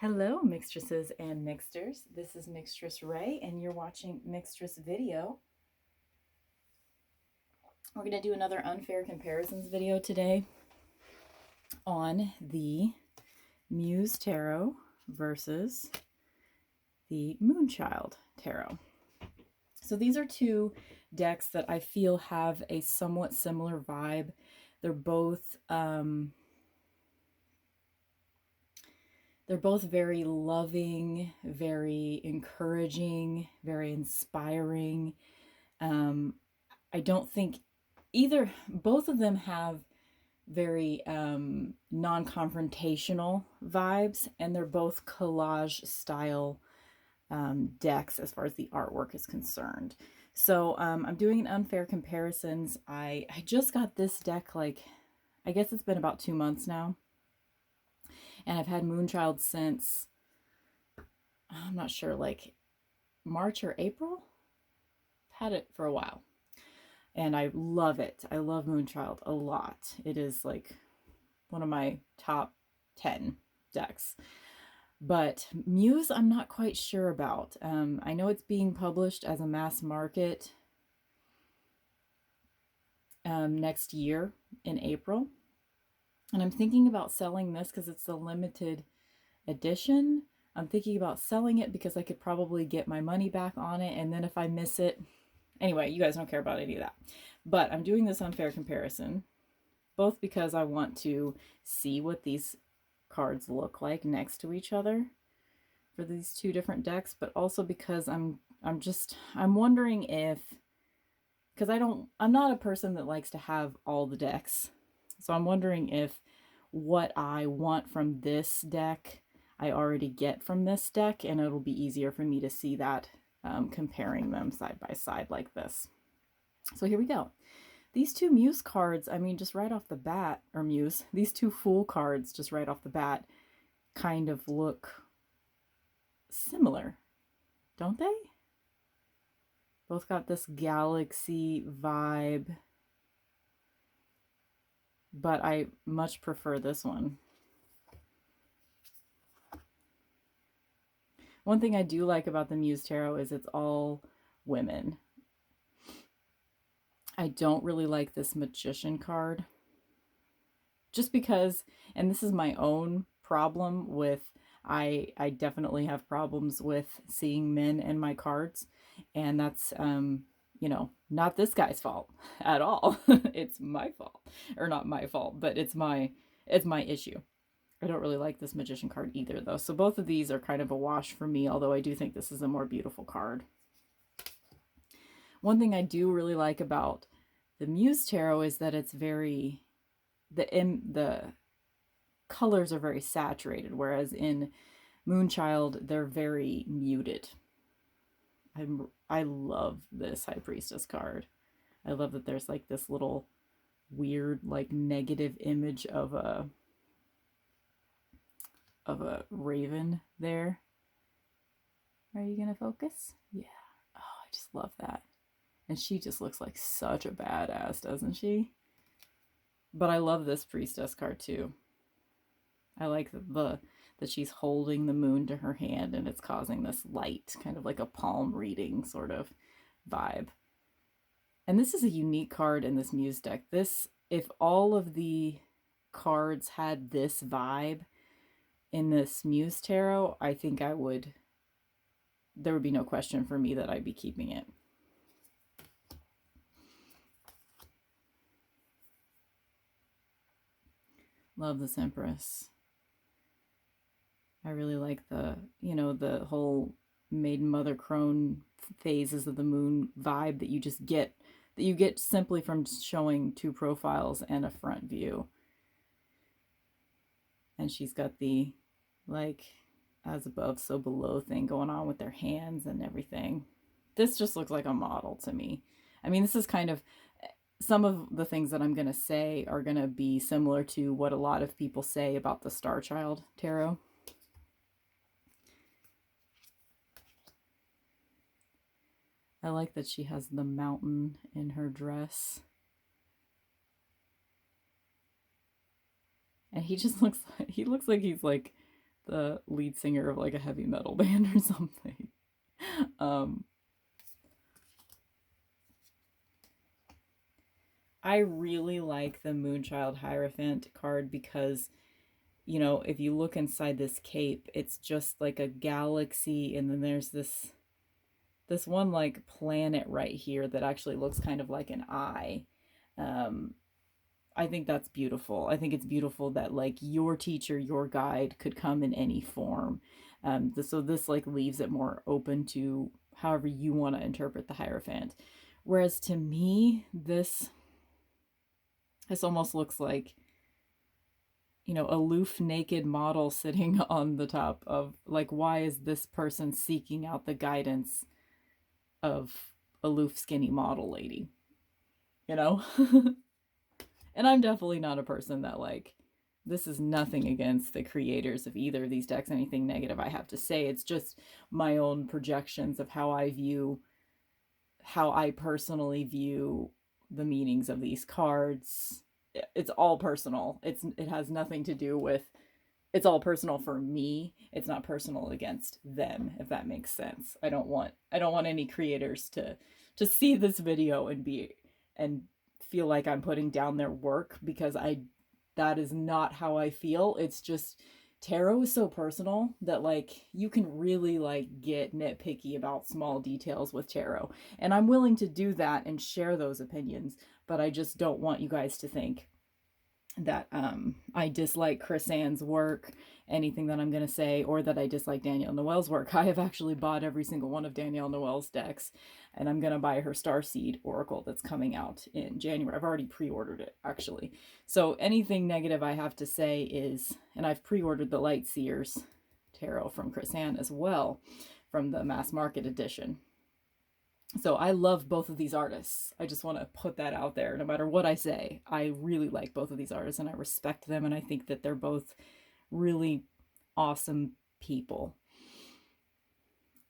Hello, mixtresses and mixters. This is Mixtress Ray, and you're watching Mixtress Video. We're going to do another unfair comparisons video today on the Muse Tarot versus the Moonchild Tarot. So these are two decks that I feel have a somewhat similar vibe. They're both very loving, very encouraging, very inspiring. I don't think both of them have very non-confrontational vibes, and they're both collage style decks as far as the artwork is concerned. So I'm doing an unfair comparisons. I just got this deck, I guess it's been about 2 months now. And I've had Moonchild since, I'm not sure, March or April? I've had it for a while. And I love it. I love Moonchild a lot. It is one of my top 10 decks. But Muse, I'm not quite sure about. I know it's being published as a mass market next year in April. And I'm thinking about selling this because it's a limited edition. I'm thinking about selling it because I could probably get my money back on it. And then if I miss it, anyway, you guys don't care about any of that. But I'm doing this unfair comparison, both because I want to see what these cards look like next to each other for these two different decks, but also because I'm wondering if, because I'm not a person that likes to have all the decks. So I'm wondering if what I want from this deck, I already get from this deck, and it'll be easier for me to see that comparing them side by side like this. So here we go. These two Muse cards, I mean, just right off the bat, or Muse, these two Fool cards just right off the bat kind of look similar, don't they? Both got this galaxy vibe, but I much prefer this one. One thing I do like about the Muse Tarot is it's all women. I don't really like this Magician card. Just because, and this is my own problem with, I definitely have problems with seeing men in my cards. And that's, not this guy's fault at all. It's my fault. Or not my fault, but it's my issue. I don't really like this Magician card either, though. So both of these are kind of a wash for me, although I do think this is a more beautiful card. One thing I do really like about the Muse Tarot is that it's very, the colors are very saturated, whereas in Moonchild, they're very muted. I love this High Priestess card. I love that there's this little weird, negative image of a raven there. Are you gonna focus? Yeah. Oh, I just love that. And she just looks like such a badass, doesn't she? But I love this priestess card too. I like that she's holding the moon to her hand and it's causing this light, kind of like a palm reading sort of vibe. And this is a unique card in this Muse deck. If all of the cards had this vibe in this Muse Tarot, I think there would be no question for me that I'd be keeping it. Love this Empress. I really like the whole Maiden Mother Crone phases of the moon vibe that you get simply from showing two profiles and a front view. And she's got the as above, so below thing going on with their hands and everything. This just looks like a model to me. I mean, this is kind of, some of the things that I'm going to say are going to be similar to what a lot of people say about the Starchild Tarot. I like that she has the mountain in her dress. And he just looks like, he's the lead singer of like a heavy metal band or something. Um, I really like the Moonchild Hierophant card because, you know, if you look inside this cape, it's just like a galaxy, and then there's this one like planet right here that actually looks kind of like an eye. Um, I think that's beautiful. I think it's beautiful that like your teacher, your guide could come in any form. So this like leaves it more open to however you want to interpret the Hierophant. Whereas to me, this almost looks like, you know, aloof naked model sitting on the top of like, why is this person seeking out the guidance of aloof skinny model lady? You know? And I'm definitely not a person that like, this is nothing against the creators of either of these decks, anything negative I have to say. It's just my own projections of how I personally view the meanings of these cards. It's all personal. It has nothing to do with, it's all personal for me. It's not personal against them, if that makes sense. I don't want any creators to see this video and feel like I'm putting down their work, because that is not how I feel. It's just tarot is so personal that like you can really like get nitpicky about small details with tarot. And I'm willing to do that and share those opinions, but I just don't want you guys to think that I dislike Chris Ann's work, anything that I'm going to say, or that I dislike Danielle Noel's work. I have actually bought every single one of Danielle Noel's decks, and I'm going to buy her Starseed Oracle that's coming out in January. I've already pre-ordered it, actually. So anything negative I have to say is, and I've pre-ordered the Light Seers Tarot from Chris Ann as well, from the mass market edition. So I love both of these artists. I just want to put that out there. No matter what I say, I really like both of these artists and I respect them. And I think that they're both really awesome people.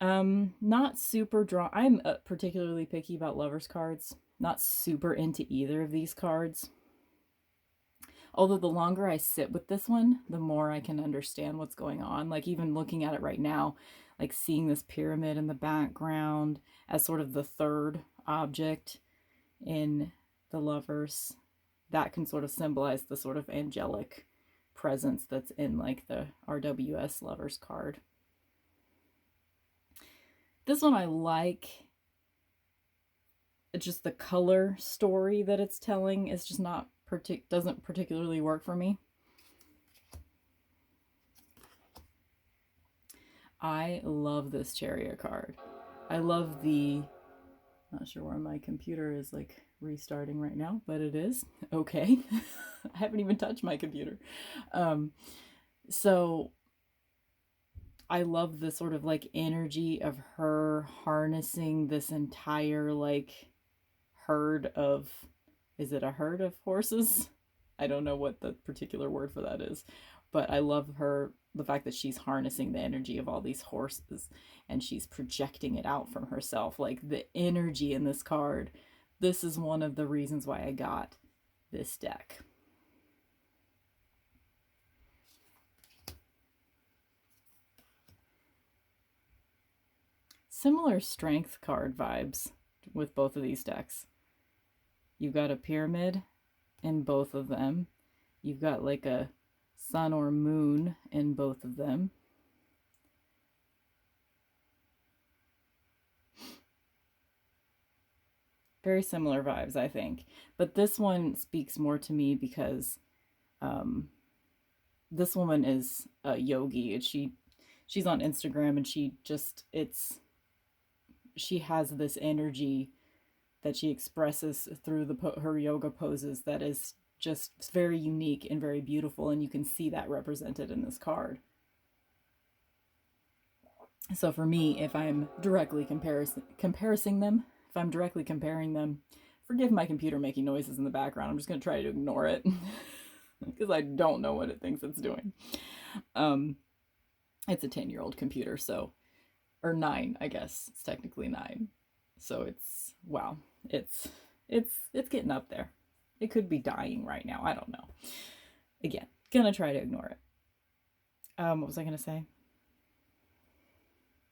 Not super drawn. I'm particularly picky about lovers cards. Not super into either of these cards. Although the longer I sit with this one, the more I can understand what's going on. Like even looking at it right now, like seeing this pyramid in the background as sort of the third object in the lovers, that can sort of symbolize the sort of angelic presence that's in like the RWS lovers card. This one I like. It's just the color story that it's telling is just not doesn't particularly work for me. I love this Chariot card. I love not sure where my computer is like restarting right now, but it is. Okay. I haven't even touched my computer. So I love the sort of like energy of her harnessing this entire like herd of, is it a herd of horses? I don't know what the particular word for that is, but I love the fact that she's harnessing the energy of all these horses and she's projecting it out from herself. Like the energy in this card, this is one of the reasons why I got this deck. Similar strength card vibes with both of these decks. You've got a pyramid in both of them. You've got like a sun or moon in both of them. Very similar vibes, I think. But this one speaks more to me because this woman is a yogi. And she's on Instagram and she has this energy that she expresses through her yoga poses that is just very unique and very beautiful, and you can see that represented in this card. So for me, if I'm directly comparing them, forgive my computer making noises in the background. I'm just going to try to ignore it because I don't know what it thinks it's doing. It's a 10-year-old computer, so, or 9, I guess. It's technically 9. So it's, wow, it's getting up there. It could be dying right now. I don't know. Again, gonna try to ignore it. What was I going to say?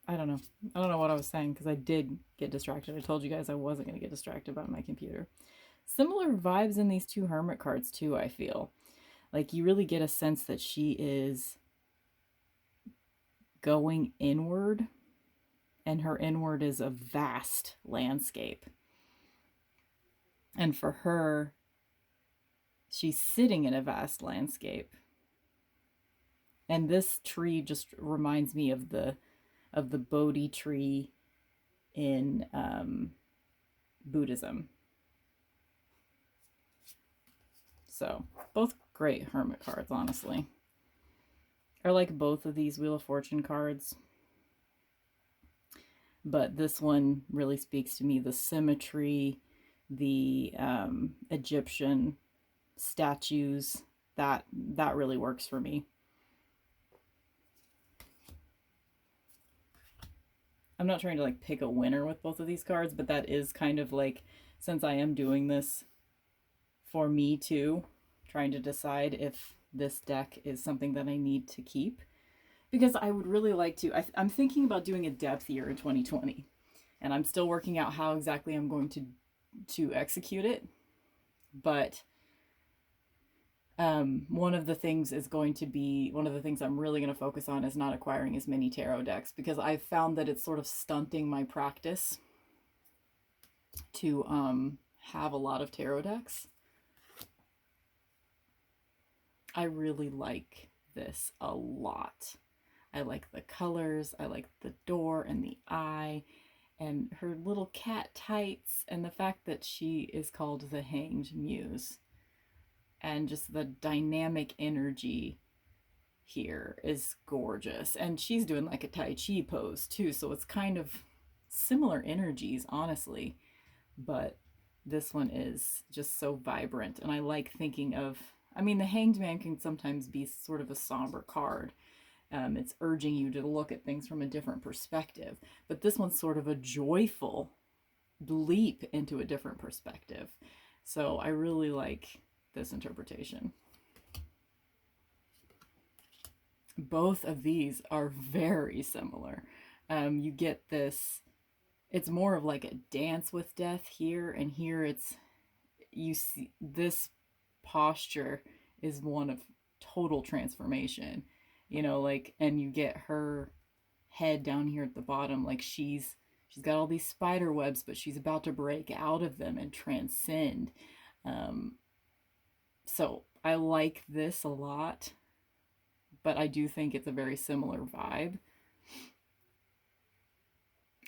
I don't know. I don't know what I was saying because I did get distracted. I told you guys I wasn't going to get distracted by my computer. Similar vibes in these two hermit cards, too, I feel. Like you really get a sense that she is going inward, and her inward is a vast landscape. And for her, she's sitting in a vast landscape. And this tree just reminds me of the Bodhi tree in Buddhism. So both great hermit cards, honestly. I like both of these Wheel of Fortune cards, but this one really speaks to me. The symmetry, the Egyptian statues, that really works for me. I'm not trying to like pick a winner with both of these cards, but that is kind of like, since I am doing this for me too, trying to decide if this deck is something that I need to keep, because I would really like to. I'm thinking about doing a depth year in 2020, and I'm still working out how exactly I'm going to execute it. But one of the things I'm really going to focus on is not acquiring as many tarot decks, because I've found that it's sort of stunting my practice to have a lot of tarot decks. I really like this a lot. I like the colors, I like the door and the eye, and her little cat tights, and the fact that she is called the Hanged Muse. And just the dynamic energy here is gorgeous. And she's doing like a Tai Chi pose too, so it's kind of similar energies, honestly. But this one is just so vibrant, and I like thinking of, I mean, the Hanged Man can sometimes be sort of a somber card. It's urging you to look at things from a different perspective. But this one's sort of a joyful leap into a different perspective. So I really like this interpretation. Both of these are very similar. You get this, it's more of like a dance with death here, and here it's, you see, this posture is one of total transformation, you know, like, and you get her head down here at the bottom, like she's got all these spider webs, but she's about to break out of them and transcend. So I like this a lot, but I do think it's a very similar vibe.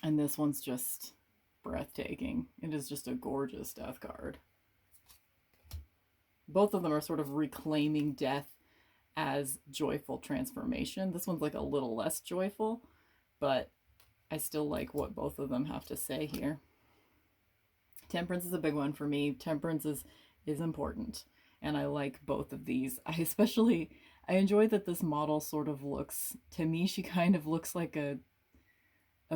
And this one's just breathtaking. It is just a gorgeous death card. Both of them are sort of reclaiming death as joyful transformation. This one's like a little less joyful, but I still like what both of them have to say here. Temperance is a big one for me. Temperance is important, and I like both of these. I enjoy that this model sort of looks, to me, she kind of looks like a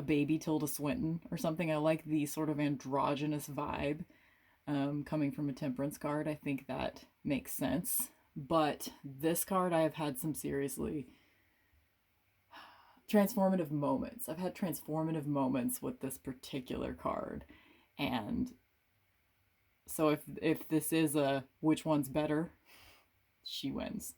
baby Tilda Swinton or something. I like the sort of androgynous vibe coming from a Temperance card. I think that makes sense. But this card, I have had some seriously transformative moments. I've had transformative moments with this particular card. And so if this is a which one's better, she wins.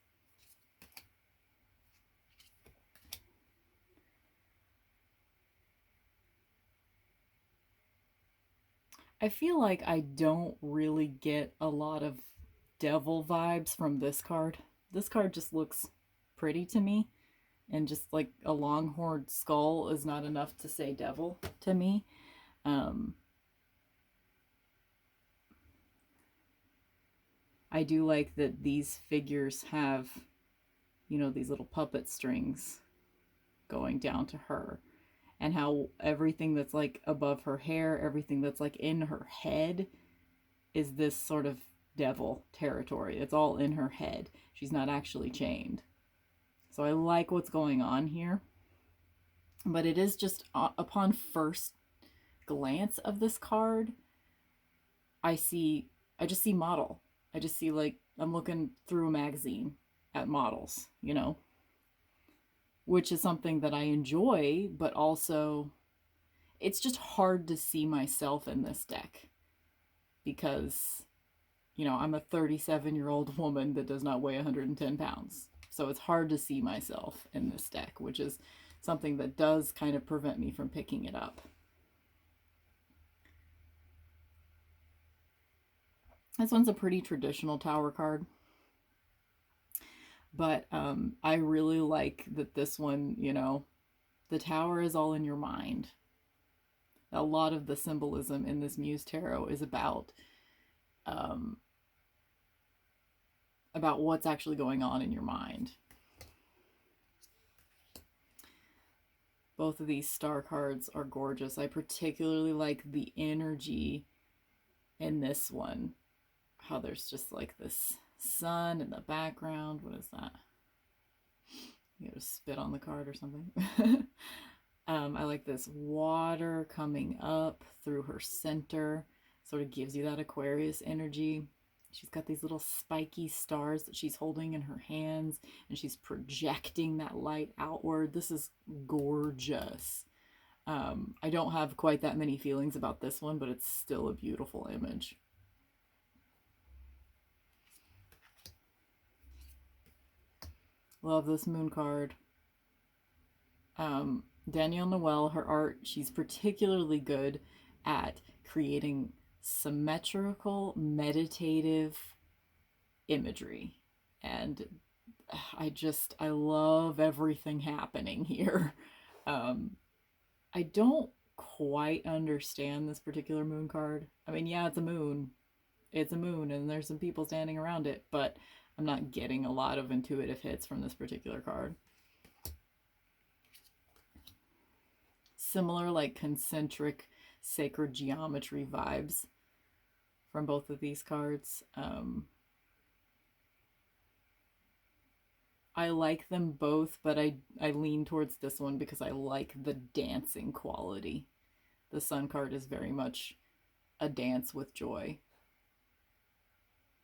I feel like I don't really get a lot of devil vibes from this card. This card just looks pretty to me, and just like a longhorn skull is not enough to say devil to me. I do like that these figures have, you know, these little puppet strings going down to her, and how everything that's like above her hair, everything that's like in her head is this sort of devil territory. It's all in her head. She's not actually chained. So I like what's going on here. But it is just upon first glance of this card, I just see model. I just see, like, I'm looking through a magazine at models, you know? which is something that I enjoy, but also it's just hard to see myself in this deck because, I'm a 37-year-old woman that does not weigh 110 pounds. So it's hard to see myself in this deck, which is something that does kind of prevent me from picking it up. This one's a pretty traditional tower card. But I really like that this one, the tower is all in your mind. A lot of the symbolism in this Muse Tarot is about what's actually going on in your mind. Both of these star cards are gorgeous. I particularly like the energy in this one. How there's just like this sun in the background. What is that? You gotta spit on the card or something. I like this water coming up through her center. Sort of gives you that Aquarius energy. She's got these little spiky stars that she's holding in her hands, and she's projecting that light outward. This is gorgeous. I don't have quite that many feelings about this one, but it's still a beautiful image. Love this moon card. Danielle Noel, her art, she's particularly good at creating symmetrical, meditative imagery. And I love everything happening here. I don't quite understand this particular moon card. I mean, yeah, it's a moon. It's a moon, and there's some people standing around it, but I'm not getting a lot of intuitive hits from this particular card. Similar, like, concentric sacred geometry vibes from both of these cards. I like them both, but I lean towards this one because I like the dancing quality. The Sun card is very much a dance with joy.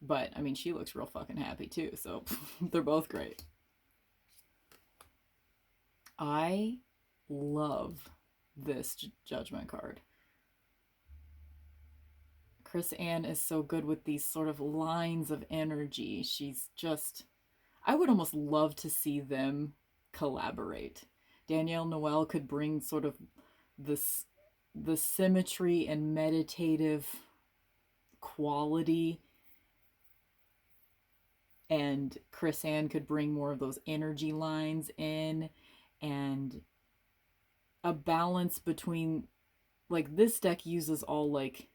But, I mean, she looks real fucking happy too, so they're both great. I love this Judgment card. Chris Ann is so good with these sort of lines of energy. She's just... I would almost love to see them collaborate. Danielle Noel could bring sort of the symmetry and meditative quality, and Chris Ann could bring more of those energy lines in, and a balance between, like, this deck uses all like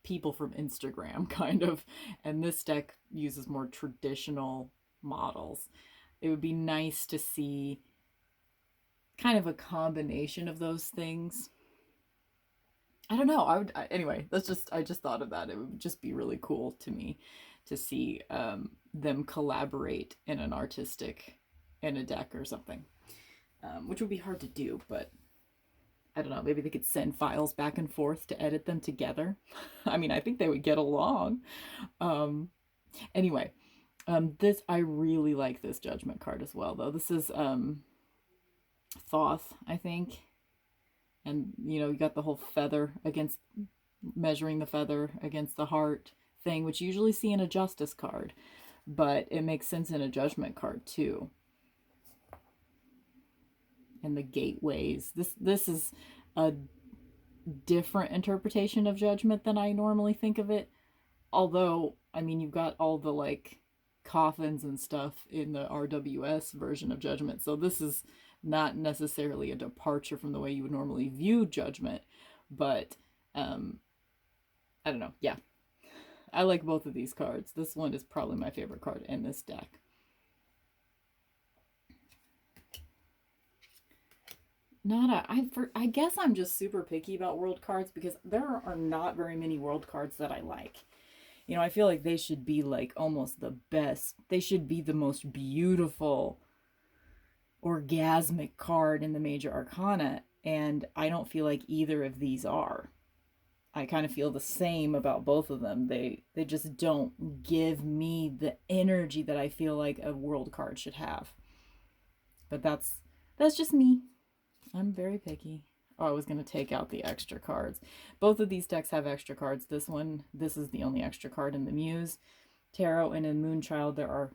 people from Instagram kind of, and this deck uses more traditional models. It would be nice to see kind of a combination of those things. I don't know. Anyway, I just thought of that. It would just be really cool to me to see them collaborate in a deck or something, which would be hard to do, but I don't know, maybe they could send files back and forth to edit them together. I mean, I think they would get along. Anyway, I really like this Judgment card as well, though. This is Thoth, I think. And, you got the whole feather against, measuring the feather against the heart thing, which you usually see in a Justice card, but it makes sense in a Judgment card too. And the gateways. This is a different interpretation of Judgment than I normally think of it. Although, I mean, you've got all the, like, coffins and stuff in the RWS version of Judgment, so this is not necessarily a departure from the way you would normally view Judgment, but I don't know. Yeah, I like both of these cards. This one is probably my favorite card in this deck. I guess I'm just super picky about world cards because there are not very many world cards that I like. I feel like they should be like almost the best. They should be the most beautiful, orgasmic card in the major arcana, and I don't feel like either of these are. I kind of feel the same about both of them. They just don't give me the energy that I feel like a world card should have. But that's That's just me. I'm very picky. Oh, I was going to take out the extra cards. Both of these decks have extra cards. This is the only extra card in the Muse Tarot, and in Moonchild there are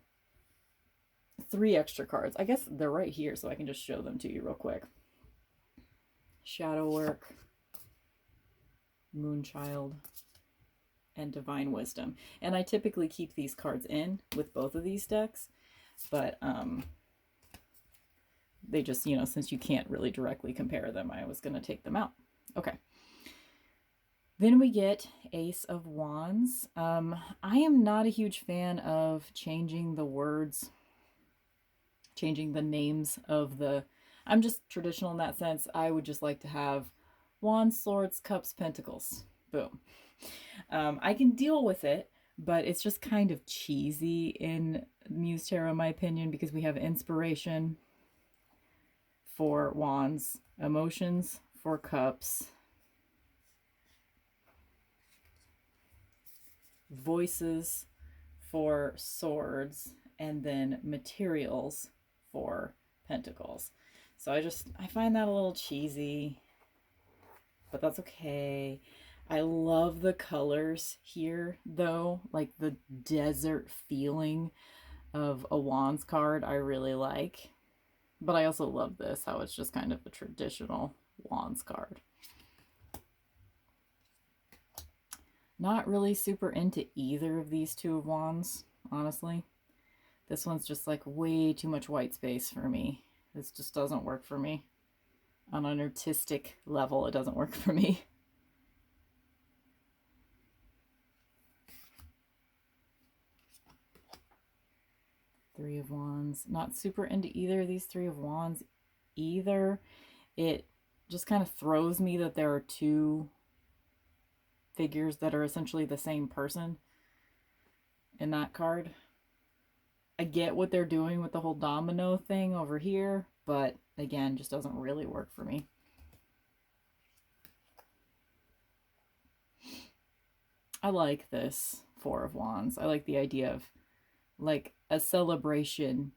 3 extra cards. I guess they're right here, so I can just show them to you real quick. Shadow Work, Moonchild, and Divine Wisdom. And I typically keep these cards in with both of these decks, but they just, since you can't really directly compare them, I was going to take them out. Okay. Then we get Ace of Wands. I am not a huge fan of changing the words, changing the names of the... I'm just traditional in that sense. I would just like to have Wands, Swords, Cups, Pentacles. Boom. I can deal with it, but it's just kind of cheesy in Muse Tarot, in my opinion, because we have Inspiration for Wands, Emotions for Cups, Voices for Swords, and then Materials for Pentacles. So I find that a little cheesy, but that's okay. I love the colors here, though. Like the desert feeling of a Wands card, I really like. But I also love this, how it's just kind of a traditional Wands card. Not really super into either of these 2 of Wands, honestly. This one's just like way too much white space for me. This just doesn't work for me. On an artistic level, it doesn't work for me. Three of Wands. Not super into either of these 3 of Wands either. It just kind of throws me that there are 2 figures that are essentially the same person in that card. I get what they're doing with the whole domino thing over here, but again, just doesn't really work for me. I like this 4 of Wands. I like the idea of like a celebration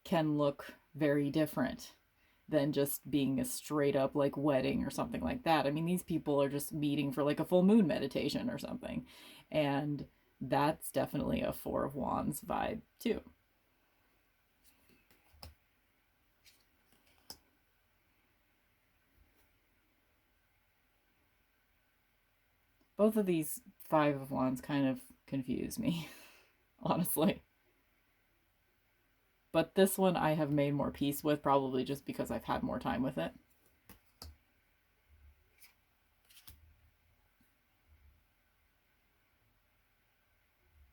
can look very different than just being a straight up like wedding or something like that. I mean, these people are just meeting for like a full moon meditation or something. And that's definitely a 4 of Wands vibe too. Both of these 5 of Wands kind of confuse me, honestly. But this one I have made more peace with, probably just because I've had more time with it.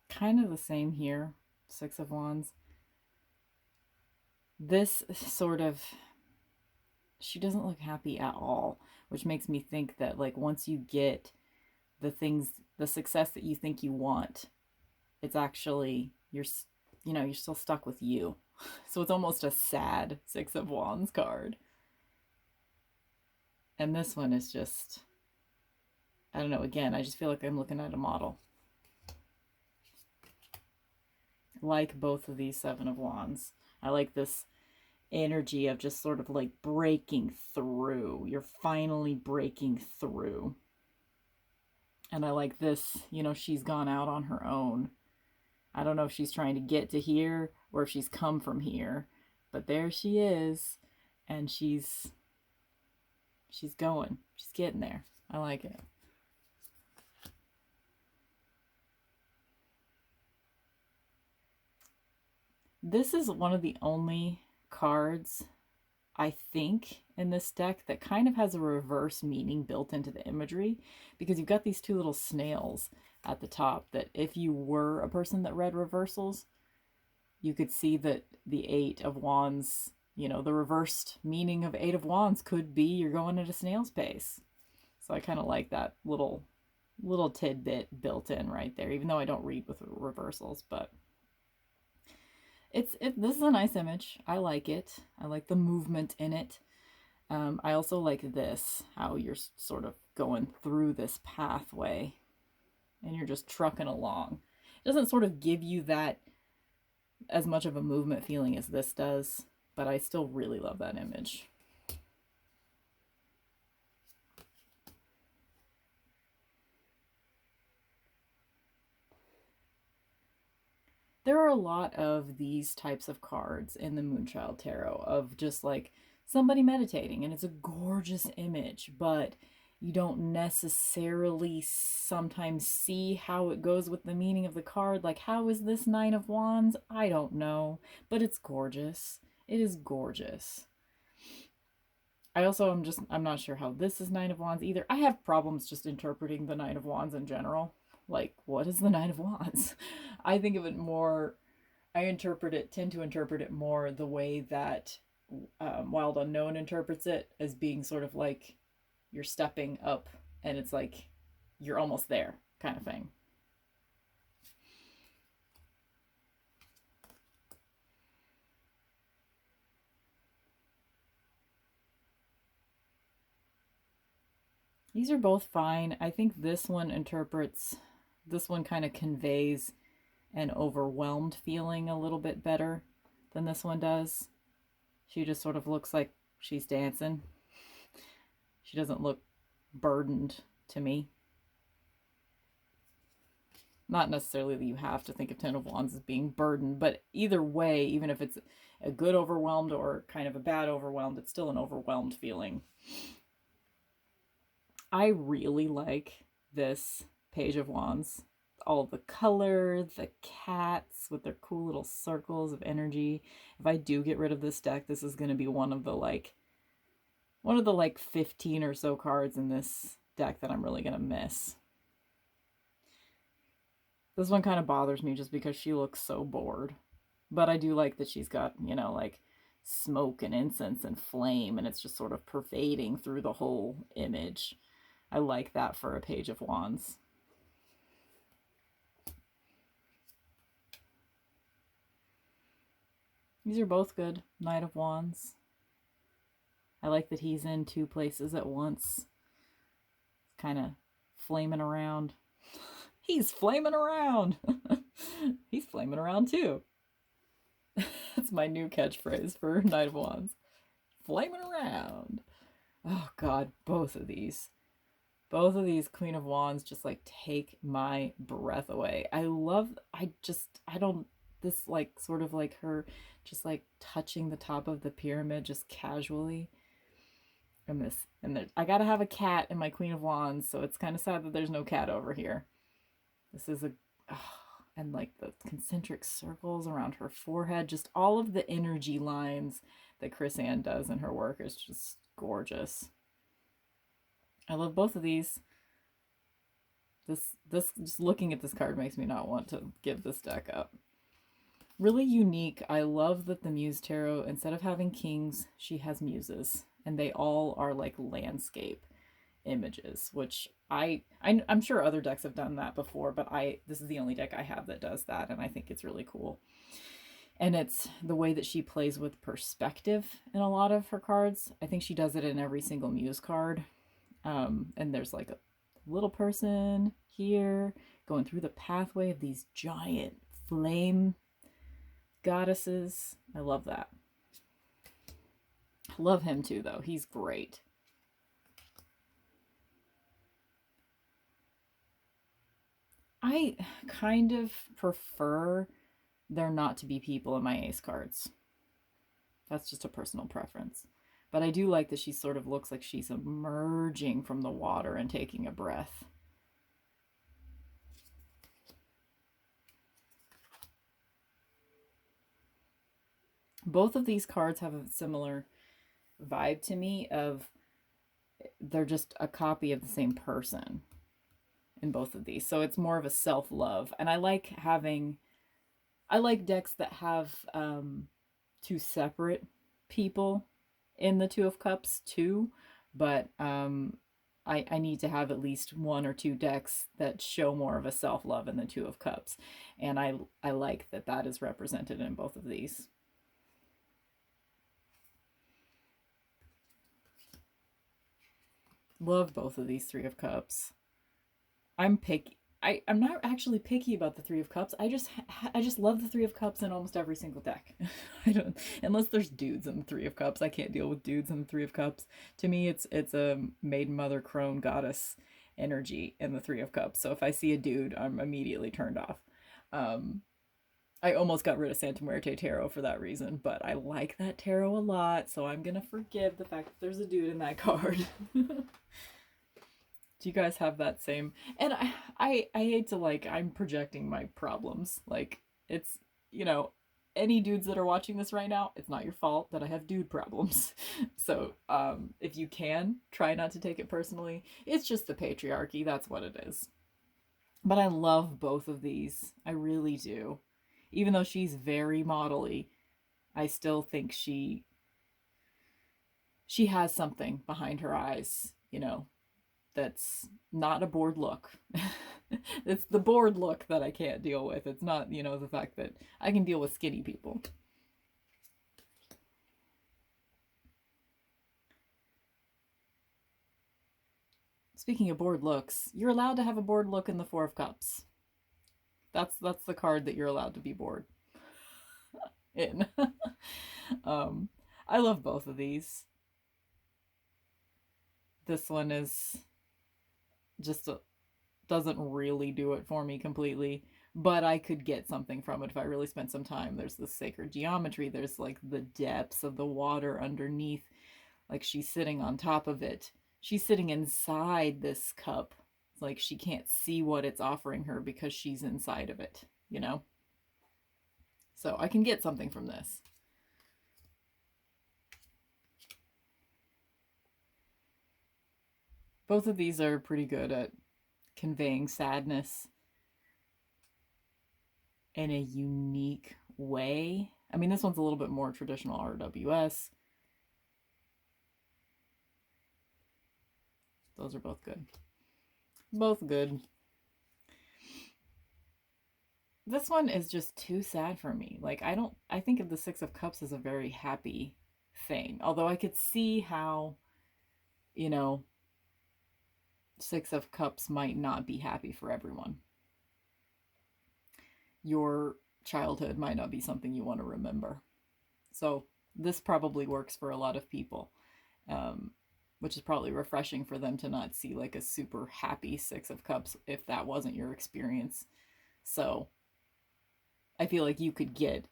Kind of the same here, 6 of Wands. This sort of... she doesn't look happy at all, which makes me think that like once you get the things, the success that you think you want, it's actually, you're still stuck with you. So it's almost a sad 6 of Wands card. And this one is just, I don't know, again, I just feel like I'm looking at a model. Like both of these 7 of Wands. I like this energy of just sort of like breaking through. You're finally breaking through. And I like this, she's gone out on her own. I don't know if she's trying to get to here or if she's come from here, but there she is, and she's going. She's getting there. I like it. This is one of the only cards, I think, in this deck that kind of has a reverse meaning built into the imagery, because you've got these 2 little snails at the top that if you were a person that read reversals, you could see that the 8 of Wands, the reversed meaning of 8 of Wands could be you're going at a snail's pace. So I kind of like that little tidbit built in right there, even though I don't read with reversals, but this is a nice image. I like it. I like the movement in it. I also like this, how you're sort of going through this pathway and you're just trucking along. It doesn't sort of give you that as much of a movement feeling as this does, but I still really love that image. There are a lot of these types of cards in the Moonchild Tarot of just like somebody meditating, and it's a gorgeous image, but you don't necessarily sometimes see how it goes with the meaning of the card. Like, how is this Nine of Wands? I don't know, but it's gorgeous. It is gorgeous. I'm not sure how this is Nine of Wands either. I have problems just interpreting the Nine of Wands in general. Like, what is the Nine of Wands? I think of it more, tend to interpret it more the way that Wild Unknown interprets it, as being sort of like you're stepping up and it's like you're almost there kind of thing. These are both fine. I think this one kind of conveys an overwhelmed feeling a little bit better than this one does. She just sort of looks like she's dancing. She doesn't look burdened to me. Not necessarily that you have to think of Ten of Wands as being burdened, but either way, even if it's a good overwhelmed or kind of a bad overwhelmed, it's still an overwhelmed feeling. I really like this Page of Wands. All the color, the cats with their cool little circles of energy. If I do get rid of this deck, this is going to be one of the like 15 or so cards in this deck that I'm really going to miss. This one kind of bothers me just because she looks so bored. But I do like that she's got, like smoke and incense and flame, and it's just sort of pervading through the whole image. I like that for a Page of Wands. These are both good. Knight of Wands. I like that he's in two places at once. Kind of flaming around. He's flaming around. He's flaming around too. That's my new catchphrase for Knight of Wands. Flaming around. Oh God, both of these Queen of Wands just like take my breath away. This like sort of like her just like touching the top of the pyramid just casually. I gotta have a cat in my Queen of Wands, so it's kind of sad that there's no cat over here. This is and like the concentric circles around her forehead, just all of the energy lines that Chris Ann does in her work is just gorgeous. I love both of these. This just looking at this card makes me not want to give this deck up. Really unique. I love that the Muse Tarot, instead of having kings, she has muses, and they all are like landscape images, which I'm sure other decks have done that before, but this is the only deck I have that does that, and I think it's really cool. And it's the way that she plays with perspective in a lot of her cards. I think she does it in every single Muse card. And there's like a little person here going through the pathway of these giant flame goddesses. I love that. Love him too, though. He's great. I kind of prefer there not to be people in my ace cards. That's just a personal preference. But I do like that she sort of looks like she's emerging from the water and taking a breath. Both of these cards have a similar vibe to me of they're just a copy of the same person in both of these. So it's more of a self-love. And I like decks that have two separate people in the Two of Cups too, but I need to have at least one or two decks that show more of a self-love in the Two of Cups, and I like that is represented in both of these. Love both of these Three of Cups. I'm picky. I'm not actually picky about the Three of Cups. I just love the Three of Cups in almost every single deck. I don't, unless there's dudes in the Three of Cups. I can't deal with dudes in the Three of Cups. To me, it's a maiden, mother, crone, goddess energy in the Three of Cups. So if I see a dude, I'm immediately turned off. Um, I almost got rid of Santa Muerte Tarot for that reason, but I like that tarot a lot, so I'm gonna forgive the fact that there's a dude in that card. Do you guys have that same? And I hate to like I'm projecting my problems. Like it's you know any dudes that are watching this right now, it's not your fault that I have dude problems. So if you can try not to take it personally, it's just the patriarchy. That's what it is. But I love both of these. I really do. Even though she's very modelly, I still think she has something behind her eyes, that's not a bored look. It's the bored look that I can't deal with. It's not, the fact that I can deal with skinny people. Speaking of bored looks, you're allowed to have a bored look in the Four of Cups. That's the card that you're allowed to be bored in. um, I love both of these. This one is just doesn't really do it for me completely, but I could get something from it if I really spent some time. There's the sacred geometry, there's like the depths of the water underneath, like she's sitting on top of it. She's sitting inside this cup. It's like she can't see what it's offering her because she's inside of it. So I can get something from this. Both of these are pretty good at conveying sadness in a unique way. I mean, this one's a little bit more traditional RWS. Those are both good. Both good. This one is just too sad for me. Like, I think of the Six of Cups as a very happy thing. Although I could see how, you know, Six of Cups might not be happy for everyone. Your childhood might not be something you want to remember. So this probably works for a lot of people, which is probably refreshing for them to not see like a super happy Six of Cups if that wasn't your experience. So I feel like you could get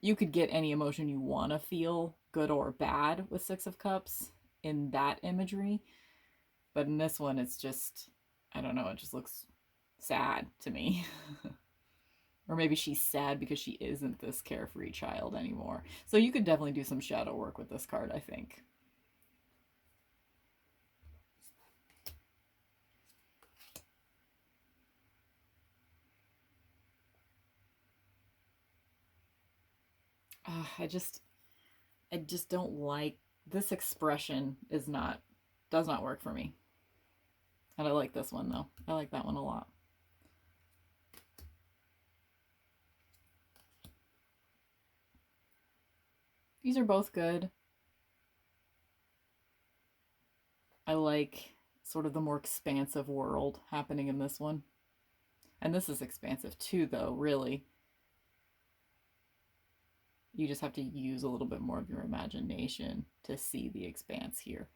any emotion you want to feel, good or bad, with Six of Cups in that imagery. But in this one, it's just, I don't know, it just looks sad to me. Or maybe she's sad because she isn't this carefree child anymore. So you could definitely do some shadow work with this card, I think. I just don't like this expression. Does not work for me. And I like this one though. I like that one a lot. These are both good. I like sort of the more expansive world happening in this one. And this is expansive too, though, really. You just have to use a little bit more of your imagination to see the expanse here.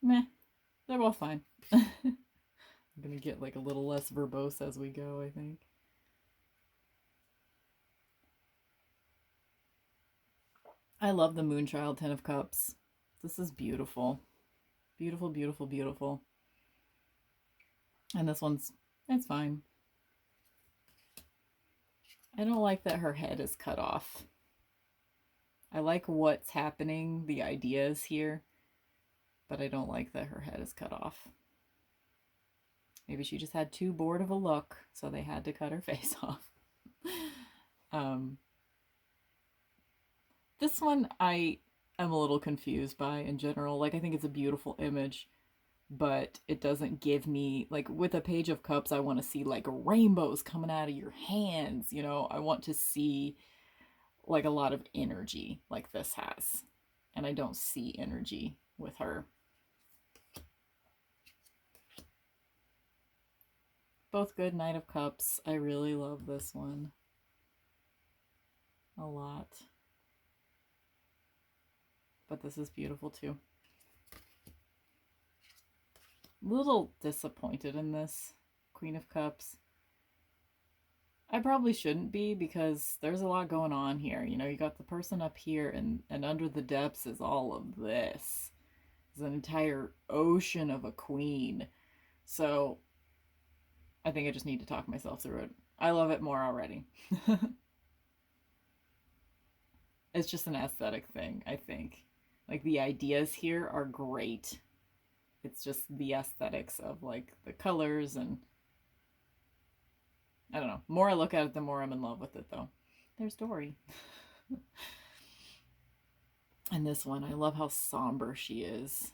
Meh, they're both fine. I'm gonna get like a little less verbose as we go, I think. I love the Moonchild Ten of Cups. This is beautiful. Beautiful, beautiful, beautiful. And this one's, it's fine. I don't like that her head is cut off. I like what's happening, the ideas here, but I don't like that her head is cut off. Maybe she just had too bored of a look, so they had to cut her face off. This one I am a little confused by in general. Like, I think it's a beautiful image, but it doesn't give me, like, with a Page of Cups, I want to see like rainbows coming out of your hands. I want to see like a lot of energy like this has. And I don't see energy with her. Both good. Knight of Cups. I really love this one a lot. But this is beautiful too. A little disappointed in this Queen of Cups. I probably shouldn't be, because there's a lot going on here. You know, you got the person up here, and under the depths is all of this. It's an entire ocean of a queen. So I think I just need to talk myself through it. I love it more already. It's just an aesthetic thing, I think. Like, the ideas here are great. It's just the aesthetics of like the colors, and I don't know. The more I look at it, the more I'm in love with it, though. There's Dory. And this one, I love how somber she is.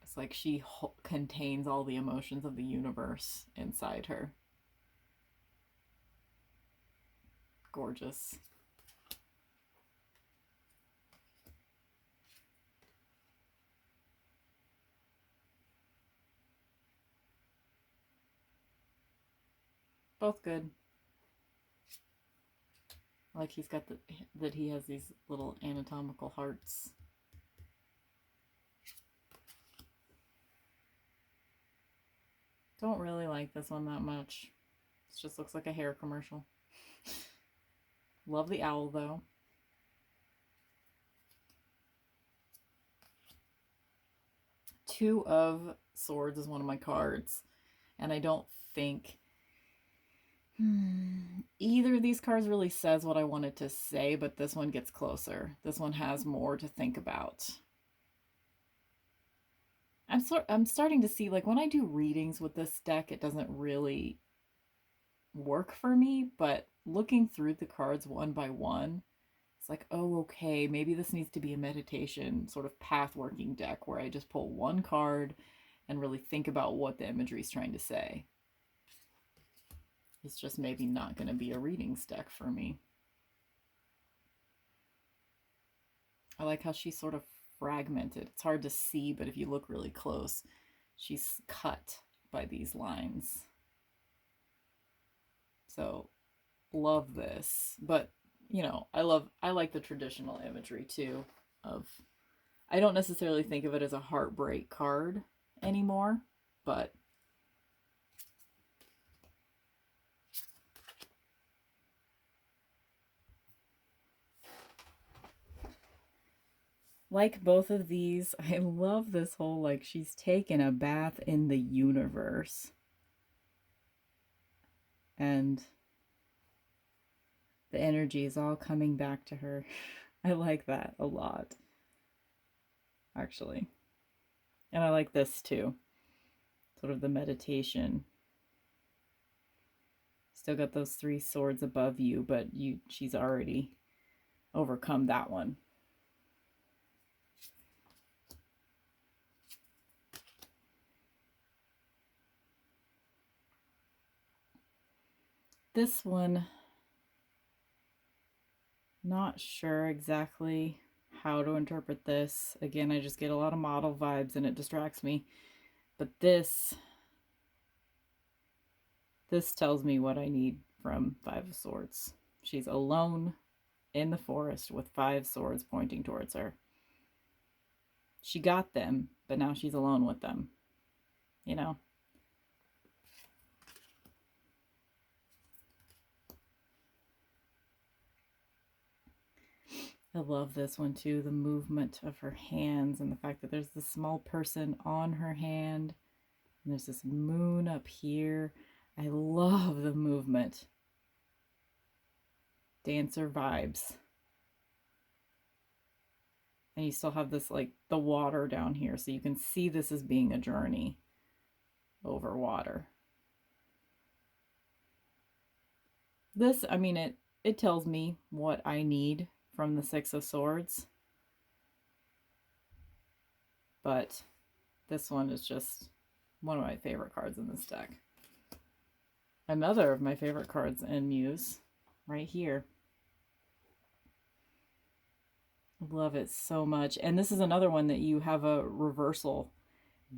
It's like she contains all the emotions of the universe inside her. Gorgeous. Both good. Like he's got that he has these little anatomical hearts. Don't really like this one that much. It just looks like a hair commercial. Love the owl, though. Two of Swords is one of my cards, and I don't think either of these cards really says what I wanted to say, but this one gets closer. This one has more to think about. I'm starting to see, like, when I do readings with this deck, it doesn't really work for me, but looking through the cards one by one, it's like, oh, okay, maybe this needs to be a meditation sort of path working deck where I just pull one card and really think about what the imagery is trying to say. It's just maybe not going to be a readings deck for me. I like how she's sort of fragmented. It's hard to see, but if you look really close, she's cut by these lines. So love this. But, you know, I like the traditional imagery too of, I don't necessarily think of it as a heartbreak card anymore, but like both of these, I love this whole, like, she's taken a bath in the universe. And the energy is all coming back to her. I like that a lot, actually. And I like this too. Sort of the meditation. Still got those 3 swords above you, but she's already overcome that one. This one, not sure exactly how to interpret this. Again, I just get a lot of model vibes and it distracts me. But this tells me what I need from 5 of Swords. She's alone in the forest with 5 swords pointing towards her. She got them, but now she's alone with them. You know? I love this one too, the movement of her hands and the fact that there's this small person on her hand and there's this moon up here. I love the movement. Dancer vibes. And you still have this, like, the water down here, so you can see this as being a journey over water. This, I mean, it tells me what I need from the 6 of Swords. But this one is just one of my favorite cards in this deck. Another of my favorite cards in Muse right here. Love it so much. And this is another one that you have a reversal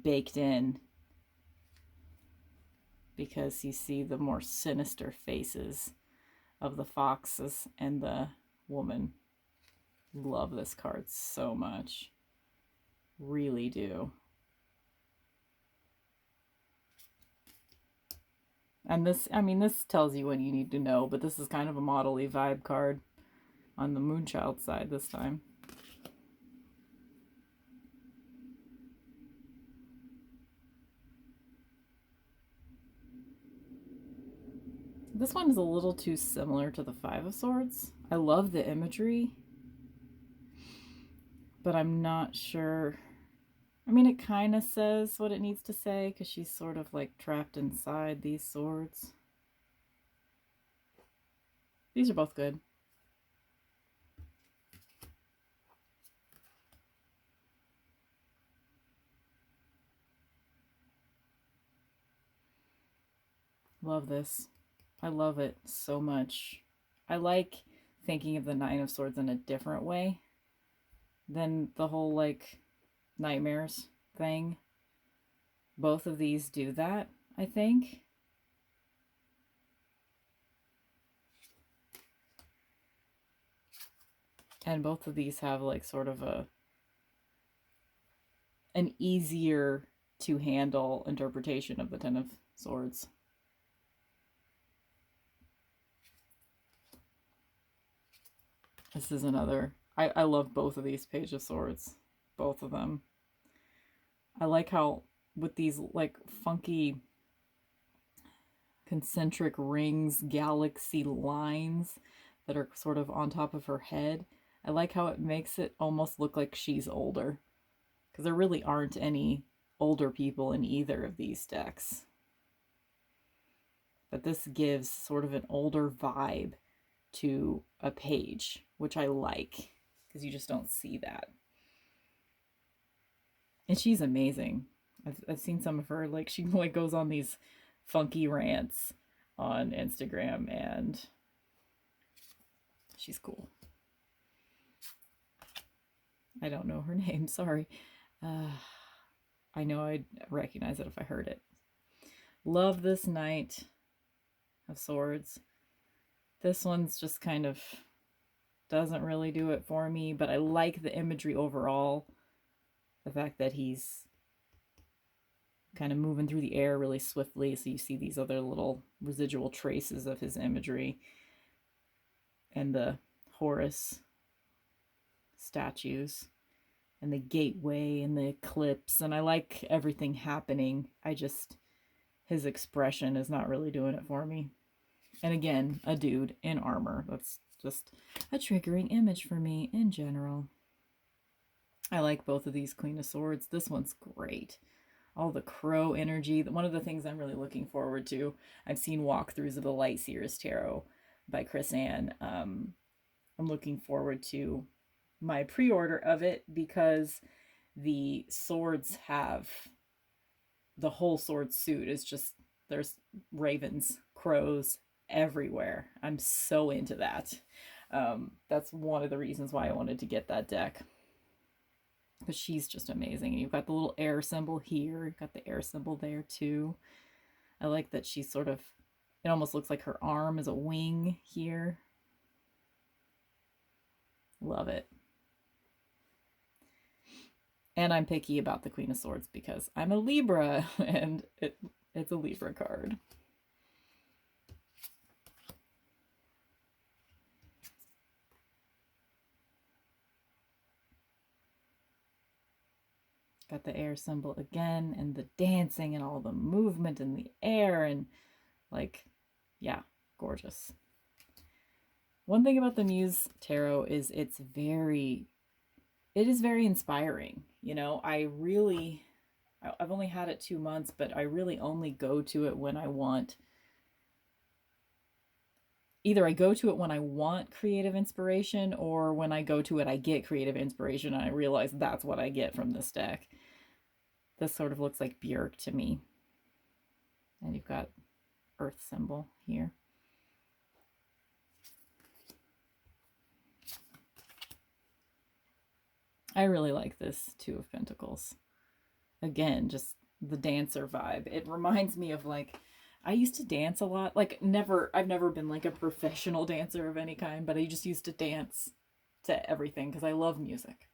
baked in because you see the more sinister faces of the foxes and the woman. Love this card so much. Really do. And this, I mean, this tells you what you need to know, but this is kind of a model-y vibe card on the Moonchild side this time. This one is a little too similar to the Five of Swords. I love the imagery, but I'm not sure. I mean, it kind of says what it needs to say because she's sort of like trapped inside these swords. These are both good. Love this. I love it so much. I like thinking of the Nine of Swords in a different way than the whole like nightmares thing. Both of these do that, I think. And both of these have like sort of an easier to handle interpretation of the Ten of Swords. This is another. I love both of these Page of Swords. Both of them. I like how with these like funky concentric rings, galaxy lines that are sort of on top of her head. I like how it makes it almost look like she's older. Because there really aren't any older people in either of these decks. But this gives sort of an older vibe to a page, which I like. Because you just don't see that. And she's amazing. I've seen some of her, like she like goes on these funky rants on Instagram, and she's cool. I don't know her name, sorry. I know I'd recognize it if I heard it. Love this Knight of Swords. This one's just kind of doesn't really do it for me, but I like the imagery overall. The fact that he's kind of moving through the air really swiftly, so you see these other little residual traces of his imagery. And the Horus statues and the gateway and the eclipse, and I like everything happening. His expression is not really doing it for me. And again, a dude in armor. That's just a triggering image for me in general. I like both of these Queen of Swords. This one's great. All the crow energy. One of the things I'm really looking forward to, I've seen walkthroughs of the Light Seers Tarot by Chris Ann. I'm looking forward to my pre-order of it because the swords have the whole sword suit is just, there's ravens, crows everywhere. I'm so into that. That's one of the reasons why I wanted to get that deck, because she's just amazing. And you've got the little air symbol here, you've got the air symbol there too. I like that she's sort of, it almost looks like her arm is a wing here. Love it. And I'm picky about the Queen of Swords because I'm a Libra, and it's a Libra card. Got the air symbol again, and the dancing and all the movement in the air, and like, yeah, gorgeous. One thing about the Muse Tarot is it is very inspiring. You know, I've only had it 2 months, but I really only go to it when I want, either I go to it when I want creative inspiration, or when I go to it, I get creative inspiration, and I realize that's what I get from this deck. This sort of looks like Björk to me. And you've got Earth symbol here. I really like this Two of Pentacles. Again, just the dancer vibe. It reminds me of like, I used to dance a lot. Like, I've never been like a professional dancer of any kind, but I just used to dance to everything because I love music.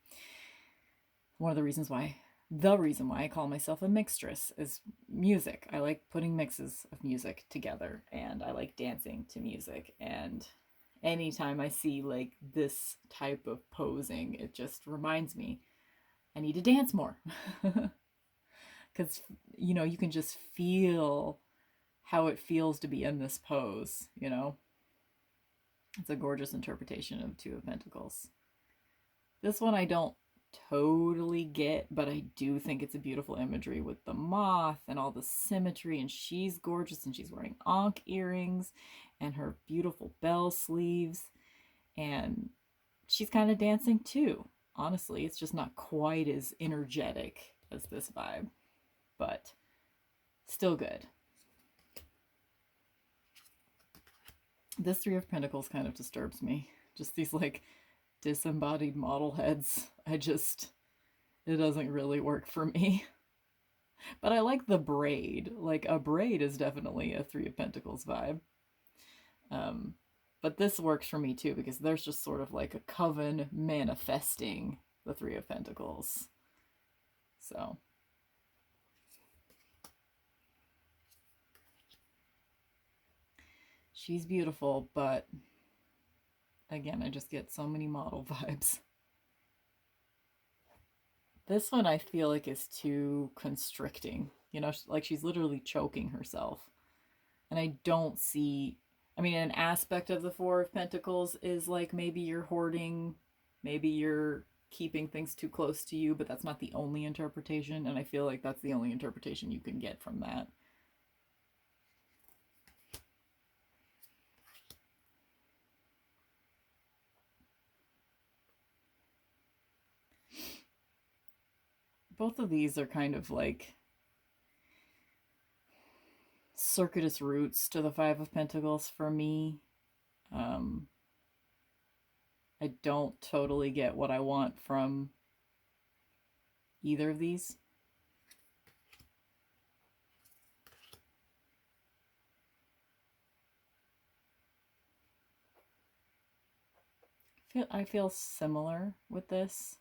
One of the reason why I call myself a mixtress is music. I like putting mixes of music together and I like dancing to music. And anytime I see like this type of posing, it just reminds me I need to dance more. Because, you can just feel how it feels to be in this pose. It's a gorgeous interpretation of Two of Pentacles. This one I don't totally get, but I do think it's a beautiful imagery with the moth and all the symmetry, and she's gorgeous, and she's wearing ankh earrings and her beautiful bell sleeves, and she's kind of dancing too. Honestly, it's just not quite as energetic as this vibe, but still good. This Three of Pentacles kind of disturbs me. Just these like disembodied model heads. It doesn't really work for me. But I like the braid. Like, a braid is definitely a Three of Pentacles vibe. But this works for me too because there's just sort of like a coven manifesting the Three of Pentacles. So she's beautiful, but again, I just get so many model vibes. This one I feel like is too constricting. Like she's literally choking herself. And I don't see, I mean, an aspect of the Four of Pentacles is like maybe you're hoarding, maybe you're keeping things too close to you, but that's not the only interpretation. And I feel like that's the only interpretation you can get from that. Both of these are kind of like circuitous roots to the Five of Pentacles for me. I don't totally get what I want from either of these. I feel similar with this.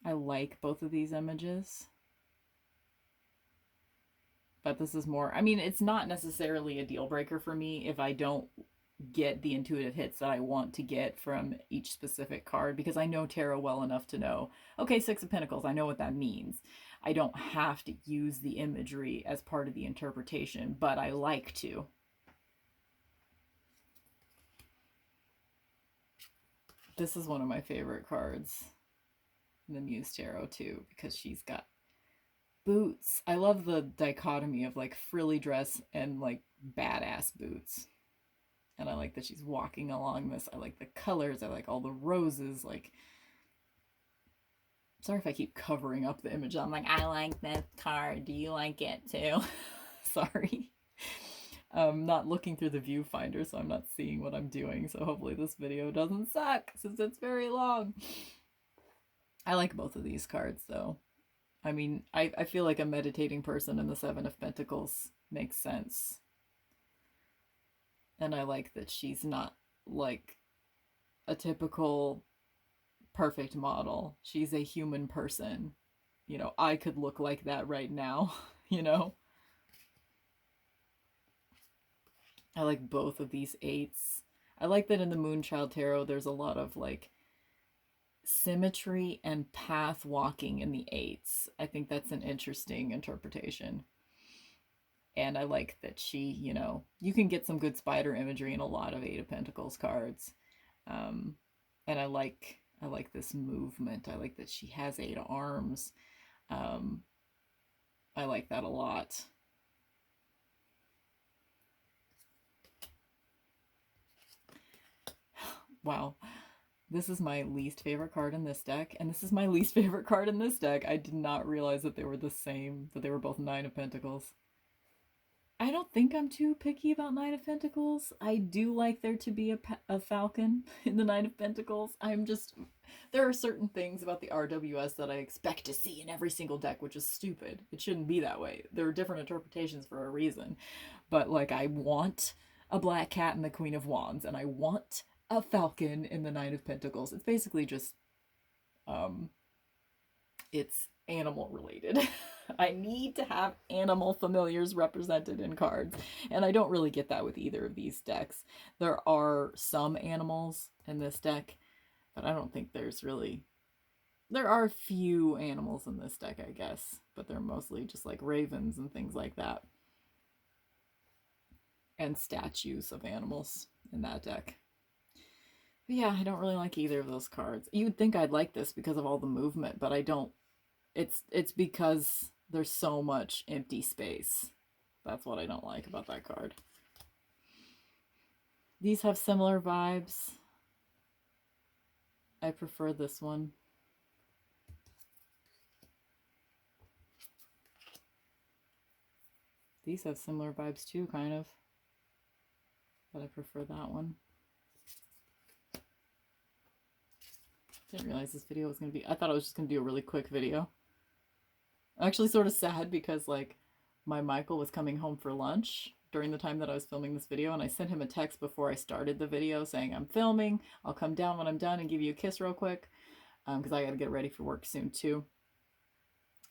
I like both of these images. But this is more, I mean, it's not necessarily a deal breaker for me if I don't get the intuitive hits that I want to get from each specific card, because I know tarot well enough to know, okay, Six of Pentacles, I know what that means. I don't have to use the imagery as part of the interpretation, but I like to. This is one of my favorite cards in the Muse Tarot too, because she's got boots. I love the dichotomy of like frilly dress and like badass boots. And I like that she's walking along this. I like the colors. I like all the roses. Like, sorry if I keep covering up the image. I'm like, I like this card. Do you like it too? Sorry. I'm not looking through the viewfinder, so I'm not seeing what I'm doing. So hopefully this video doesn't suck since it's very long. I like both of these cards though. I mean, I feel like a meditating person in the Seven of Pentacles makes sense. And I like that she's not like a typical perfect model. She's a human person. I could look like that right now, I like both of these eights. I like that in the Moonchild Tarot, there's a lot of like symmetry and path walking in the eights. I think that's an interesting interpretation. And I like that she, you can get some good spider imagery in a lot of Eight of Pentacles cards. And I like this movement. I like that she has 8 arms. I like that a lot. Wow. This is my least favorite card in this deck, and this is my least favorite card in this deck. I did not realize that they were the same, that they were both 9 of Pentacles. I don't think I'm too picky about Knight of Pentacles. I do like there to be a falcon in the Knight of Pentacles. There are certain things about the RWS that I expect to see in every single deck, which is stupid. It shouldn't be that way. There are different interpretations for a reason. But, like, I want a black cat in the Queen of Wands, and I want a falcon in the Knight of Pentacles. It's basically just, um, it's animal related. I need to have animal familiars represented in cards, and I don't really get that with either of these decks. There are some animals in this deck, but I don't think there are a few animals in this deck, I guess, but they're mostly just like ravens and things like that, and statues of animals in that deck. But yeah, I don't really like either of those cards. You would think I'd like this because of all the movement, but I don't. It's because there's so much empty space. That's what I don't like about that card. These have similar vibes. I prefer this one. These have similar vibes too, kind of. But I prefer that one. Didn't realize this video was going to be... I thought I was just going to do a really quick video. I'm actually sort of sad because, like, my Michael was coming home for lunch during the time that I was filming this video, and I sent him a text before I started the video saying, I'm filming, I'll come down when I'm done and give you a kiss real quick, because I gotta get ready for work soon too.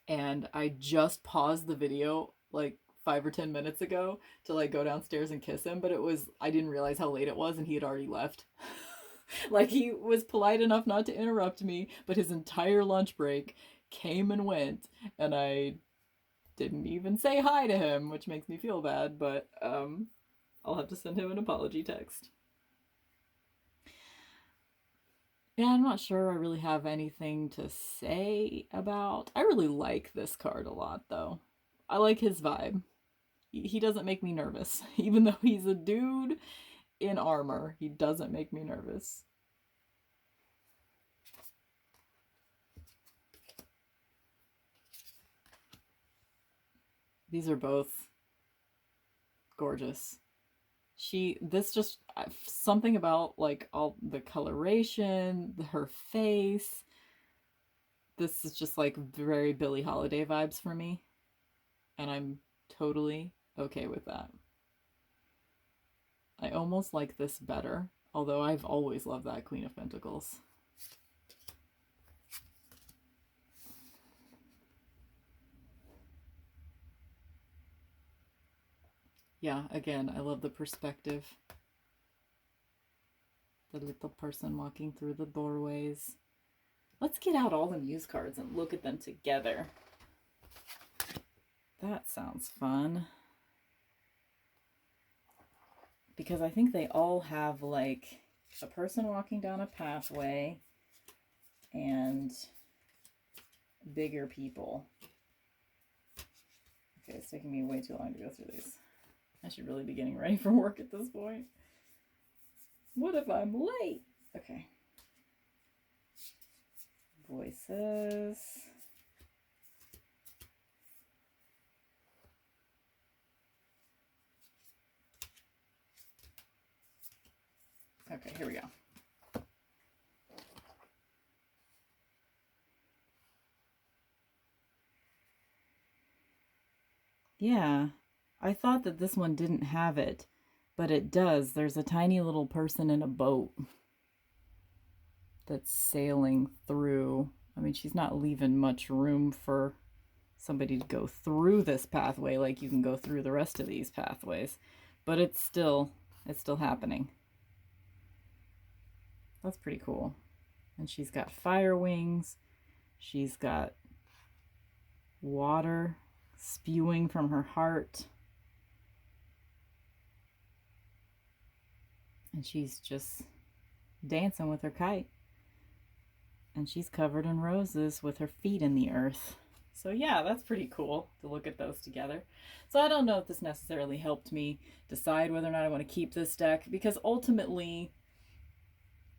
And I just paused the video like 5 or 10 minutes ago to like go downstairs and kiss him, but I didn't realize how late it was and he had already left. Like, he was polite enough not to interrupt me, but his entire lunch break came and went, and I didn't even say hi to him, which makes me feel bad, but I'll have to send him an apology text. Yeah, I'm not sure I really have anything to say about... I really like this card a lot, though. I like his vibe. He doesn't make me nervous. Even though he's a dude in armor, he doesn't make me nervous. These are both gorgeous. Something about like all the coloration, her face. This is just like very Billie Holiday vibes for me. And I'm totally okay with that. I almost like this better, although I've always loved that Queen of Pentacles. Yeah, again, I love the perspective. The little person walking through the doorways. Let's get out all the Muse cards and look at them together. That sounds fun. Because I think they all have like a person walking down a pathway and bigger people. Okay, it's taking me way too long to go through these. I should really be getting ready for work at this point. What if I'm late? Okay. Voices. Okay, here we go. Yeah, I thought that this one didn't have it, but it does. There's a tiny little person in a boat that's sailing through. I mean, she's not leaving much room for somebody to go through this pathway like you can go through the rest of these pathways, but it's still happening. That's pretty cool. And she's got fire wings. She's got water spewing from her heart. And she's just dancing with her kite. And she's covered in roses with her feet in the earth. So yeah, that's pretty cool to look at those together. So I don't know if this necessarily helped me decide whether or not I want to keep this deck, because ultimately,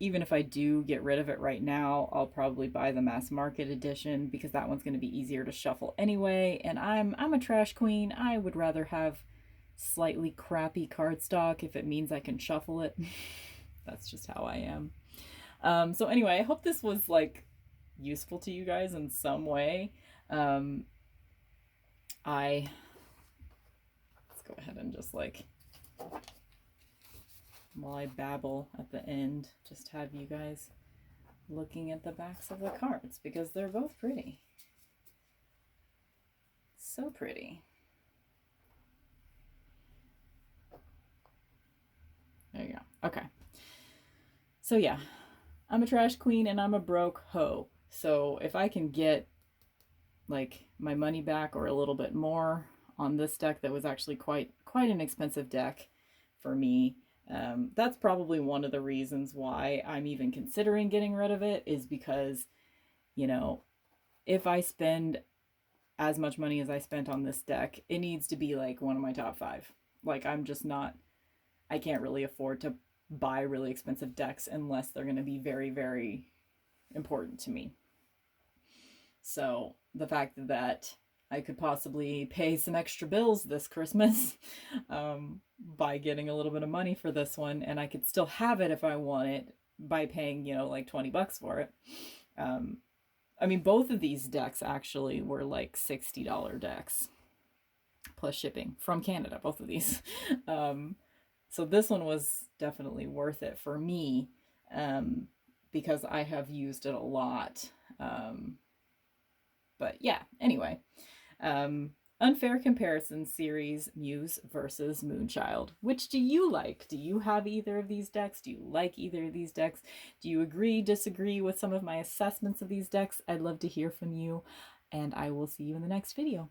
even if I do get rid of it right now, I'll probably buy the mass market edition because that one's going to be easier to shuffle anyway. And I'm a trash queen. I would rather have slightly crappy cardstock if it means I can shuffle it. That's just how I am. So anyway, I hope this was like useful to you guys in some way. Um, let's go ahead and just like, while I babble at the end, just have you guys looking at the backs of the cards because they're both pretty. So pretty. There you go. Okay. So yeah, I'm a trash queen and I'm a broke hoe. So if I can get like my money back or a little bit more on this deck that was actually quite an expensive deck for me, that's probably one of the reasons why I'm even considering getting rid of it, is because, you know, if I spend as much money as I spent on this deck, it needs to be like one of my top 5. Like I'm just not, I can't really afford to buy really expensive decks unless they're going to be very, very important to me. So the fact that I could possibly pay some extra bills this Christmas by getting a little bit of money for this one, and I could still have it if I want it by paying, you know, like $20 for it. I mean, both of these decks actually were like $60 decks plus shipping from Canada, both of these. So this one was definitely worth it for me because I have used it a lot. But yeah, anyway. Unfair Comparison Series, Muse versus Moonchild. Which do you like? Do you have either of these decks? Do you like either of these decks? Do you agree, disagree with some of my assessments of these decks? I'd love to hear from you, and I will see you in the next video.